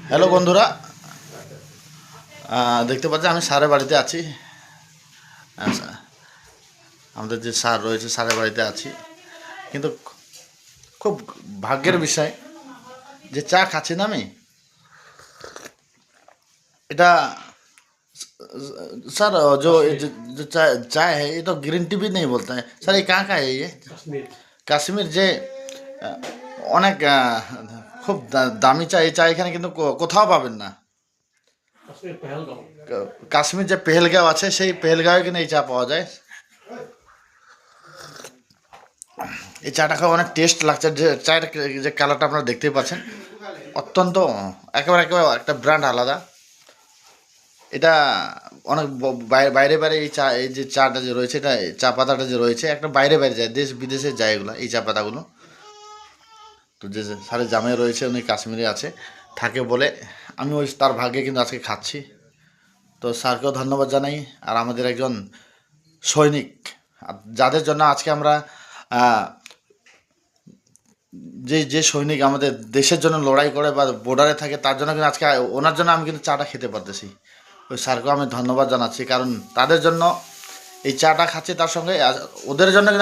Hello বন্ধুরা, দেখতে পাচ্ছি আমি স্যারের বাড়িতে আছি। আমাদের যে স্যার রয়েছে স্যারের বাড়িতে আছি, কিন্তু খুব ভাগ্যের বিষয় যে চা খাচ্ছি না আমি। এটা सर जो चाय चाय है ये तो ग्रीन टी भी नहीं बोलते हैं सर, ये कहाँ का है ये? কাশ্মীর যে অনেক খুব দামি চা, এই চা এখানে কিন্তু কোথাও পাবেন না। কাশ্মীর যে পেহেলগাঁও আছে সেই পেহেলগাঁওয়ে কিন্তু এই চা পাওয়া যায়। এই চাটা খাওয়া অনেক টেস্ট লাগছে, যে চায়ের যে কালারটা আপনারা দেখতেই পাচ্ছেন, অত্যন্ত একেবারে একেবারে একটা ব্র্যান্ড আলাদা। এটা অনেক বাইরে বাইরে এই চা, এই যে চাটা যে রয়েছে, এটা চা পাতাটা যে রয়েছে একটা বাইরে বাইরে যায়, দেশ বিদেশে যায় এগুলো, এই চা পাতাগুলো। তো যে সারে জামাই রয়েছে উনি কাশ্মীরে আছে থাকে বলে আমি ওই তার ভাগ্যে কিন্তু আজকে খাচ্ছি। তো স্যারকেও ধন্যবাদ জানাই, আর আমাদের একজন সৈনিক যাদের জন্য আজকে আমরা যে যে সৈনিক আমাদের দেশের জন্য লড়াই করে বা বর্ডারে থাকে, তার জন্য কিন্তু আজকে ওনার জন্য আমি কিন্তু চাটা খেতে পারতেছি। ওই স্যারকেও আমি ধন্যবাদ জানাচ্ছি, কারণ তাদের জন্য এই চাটা খাচ্ছি, তার সঙ্গে ওদের জন্য কিন্তু